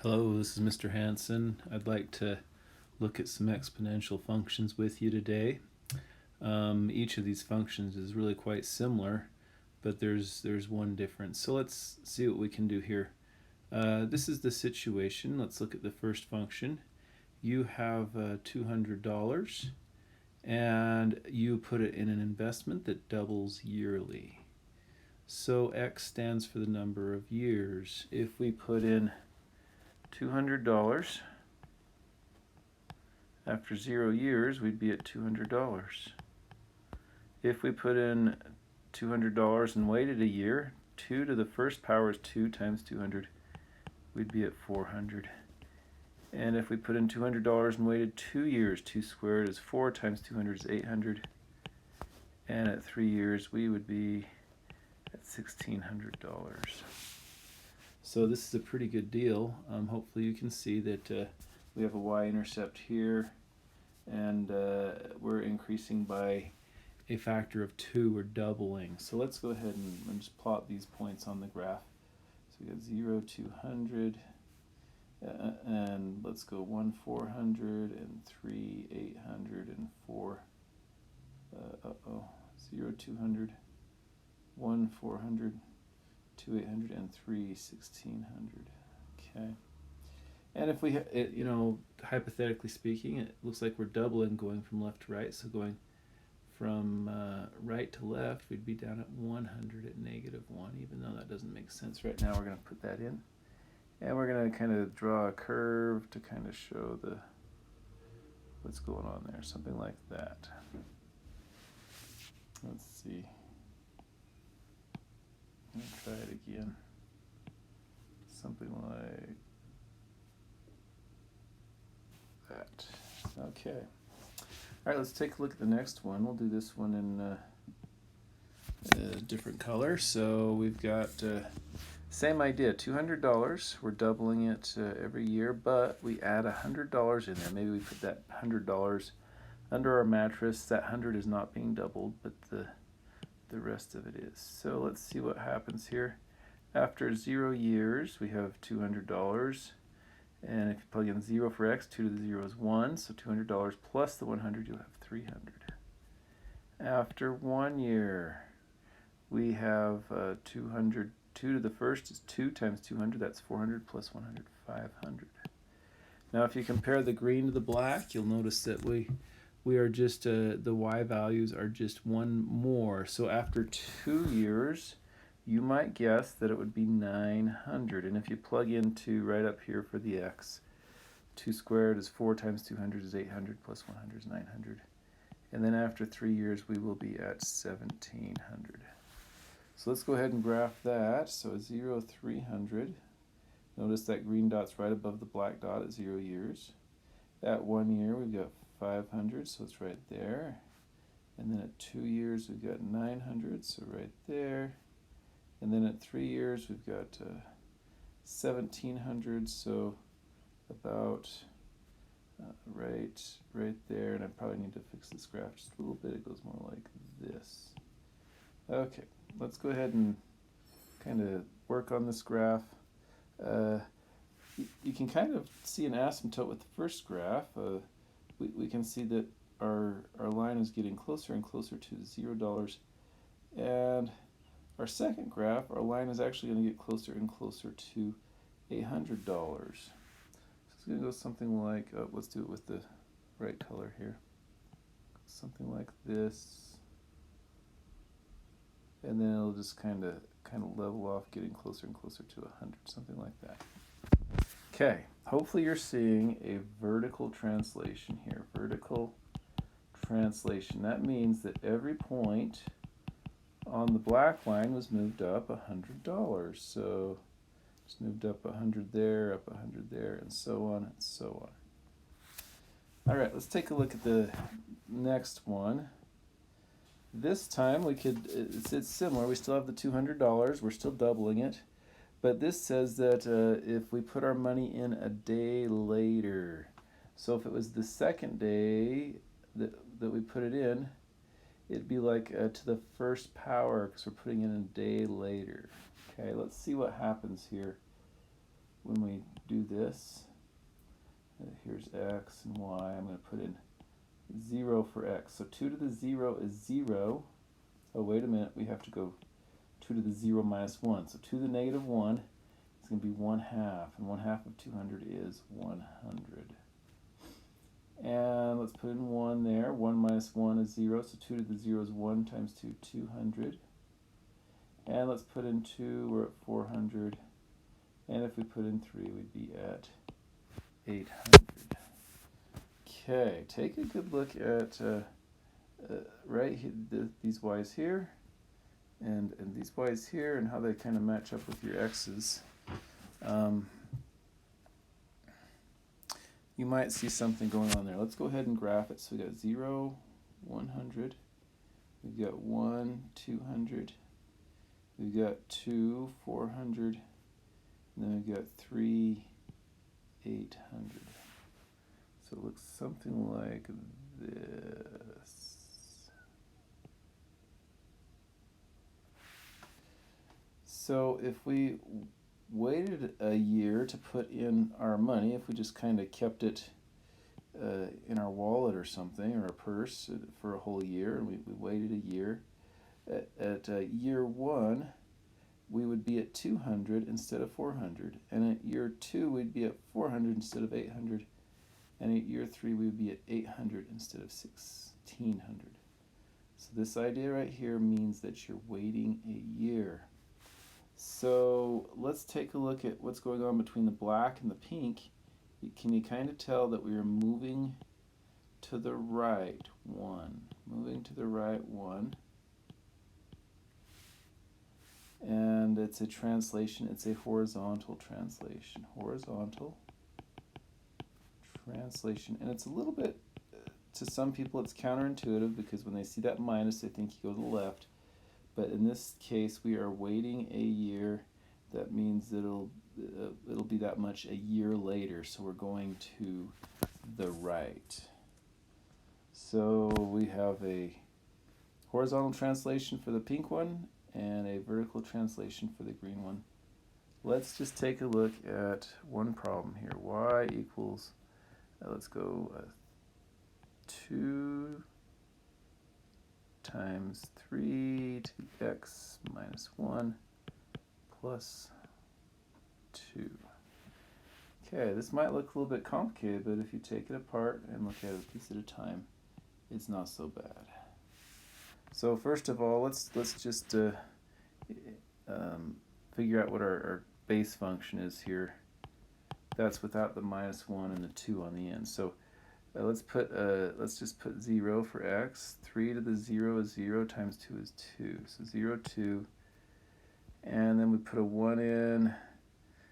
Hello, this is Mr. Hansen. I'd like to look at some exponential functions with you today. Each of these functions is really quite similar, but there's one difference. So let's see what we can do here. This is the situation. Let's look at the first function. You have $200 and you put it in an investment that doubles yearly. So X stands for the number of years. If we put in $200, after 0 years, we'd be at $200. If we put in $200 and waited a year, 2 to the first power is 2 times 200. We'd be at 400. And if we put in $200 and waited 2 years, 2 squared is 4 times 200 is 800. And at 3 years, we would be at $1,600. So this is a pretty good deal. Hopefully you can see that we have a y-intercept here, and we're increasing by a factor of 2. We're doubling. So let's go ahead and just plot these points on the graph. So we got 0, 200, and let's go 1, 400, and 3, 800, and 4. 0, 200, 1, 400, 2, 800, and 3, 1,600. Okay. And if we, hypothetically speaking, it looks like we're doubling going from left to right. So going from right to left, we'd be down at 100 at -1, even though that doesn't make sense right now. We're going to put that in. And we're going to kind of draw a curve to kind of show what's going on there, something like that. Let's see. Let me try it again. Something like that. Okay. All right, let's take a look at the next one. We'll do this one in a different color. So we've got same idea, $200. We're doubling it every year, but we add $100 in there. Maybe we put that $100 under our mattress. That 100 is not being doubled, but the rest of it is. So let's see what happens here. After 0 years, we have $200. And if you plug in 0 for x, 2 to the 0 is 1. So $200 plus the 100, you'll have 300. After 1 year, we have 200. 2 to the first is 2 times 200. That's 400 plus 100, 500. Now, if you compare the green to the black, you'll notice that we are just, the y values are just one more. So after 2 years, you might guess that it would be 900. And if you plug in 2 right up here for the x, 2 squared is 4 times 200 is 800 plus 100 is 900. And then after 3 years, we will be at 1,700. So let's go ahead and graph that. So 0, 300. Notice that green dot's right above the black dot at 0 years. At 1 year, we've got 500, so it's right there. And then at 2 years, we've got 900, so right there. And then at 3 years, we've got 1,700, so about right there. And I probably need to fix this graph just a little bit. It goes more like this. Okay, let's go ahead and kind of work on this graph. You can kind of see an asymptote with the first graph. We can see that our line is getting closer and closer to $0. And our second graph, our line is actually going to get closer and closer to $100. So it's going to go something like, let's do it with the right color here. Something like this. And then it'll just kind of level off, getting closer and closer to 100, something like that. Okay, hopefully you're seeing a vertical translation here. Vertical translation. That means that every point on the black line was moved up $100. So it's moved up 100 there, up 100 there, and so on and so on. All right, let's take a look at the next one. This time it's similar. We still have the $200. We're still doubling it. But this says that if we put our money in a day later, so if it was the second day that we put it in, it'd be like to the first power because we're putting in a day later. Okay, let's see what happens here. when we do this, here's x and y. I'm going to put in 0 for x. So 2 to the 0 is 0. Oh, wait a minute. We have to go 2 to the 0 minus 1. So 2 to the negative 1 is going to be 1/2. And 1/2 of 200 is 100. And let's put in 1 there. 1 minus 1 is 0. So 2 to the 0 is 1 times 2, 200. And let's put in 2. We're at 400. And if we put in 3, we'd be at 800. Okay, take a good look at right here, these y's here and these y's here and how they kind of match up with your x's. You might see something going on there. Let's go ahead and graph it. So we got 0, 100. We've got 1, 200. We've got 2, 400. And then we've got 3, 800. So it looks something like this. So if we waited a year to put in our money, if we just kind of kept it in our wallet or something, or a purse for a whole year, and we waited a year, at year 1, we would be at 200 instead of 400. And at year 2, we'd be at 400 instead of 800. And at year 3, we would be at 800 instead of 1600. So this idea right here means that you're waiting a year. So let's take a look at what's going on between the black and the pink. Can you kind of tell that we are moving to the right 1? Moving to the right 1. And it's a translation. It's a horizontal translation. Horizontal translation. And it's a little bit, to some people, it's counterintuitive because when they see that minus, they think you go to the left. But in this case, we are waiting a year. That means it'll be that much a year later. So we're going to the right. So we have a horizontal translation for the pink one and a vertical translation for the green one. Let's just take a look at one problem here. Y equals, let's go 2 times 3 to the x minus 1 plus 2. Okay, this might look a little bit complicated, but if you take it apart and look at it a piece at a time, it's not so bad. So first of all, let's just figure out what our base function is here. That's without the minus 1 and the 2 on the end. So let's just put 0 for x. 3 to the 0 is 0 times 2 is 2. So 0, 2. And then we put a 1 in.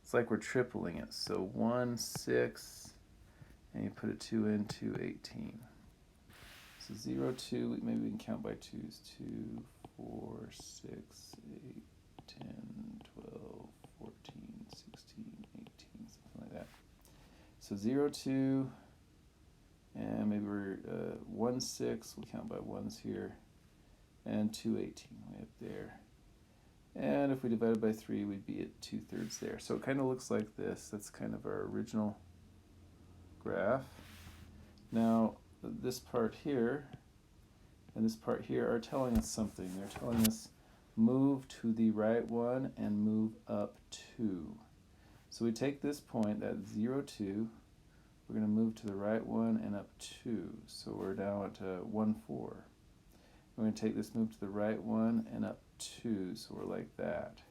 It's like we're tripling it. So 1, 6. And you put a 2 in, 2, 18. So 0, 2. Maybe we can count by 2s. 2, 4, 6, 8, 10, 12, 14, 16, 18, something like that. So 0, 2. And maybe we're 1, 6, we'll count by 1s here, and 2, 18 way up there. And if we divided by 3, we'd be at 2/3 there. So it kind of looks like this. That's kind of our original graph. Now, this part here and this part here are telling us something. They're telling us move to the right 1 and move up 2. So we take this point, that 0, 2, we're going to move to the right 1 and up 2. So we're now at 1, 4. We're going to take this move to the right 1 and up 2. So we're like that.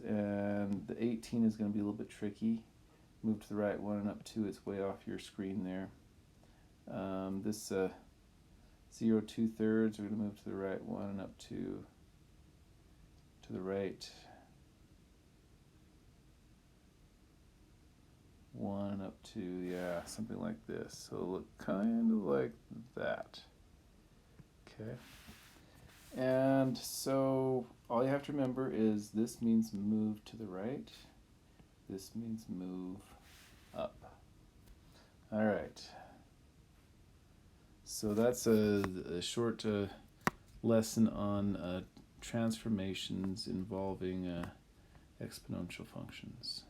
And the 18 is going to be a little bit tricky. Move to the right 1 and up 2. It's way off your screen there. This 0, 2/3, we're going to move to the right 1 and up 2. To the right 1 up 2, yeah, something like this. So it'll look kind of like that. Okay. And so all you have to remember is this means move to the right. This means move up. All right. So that's a short lesson on transformations involving exponential functions.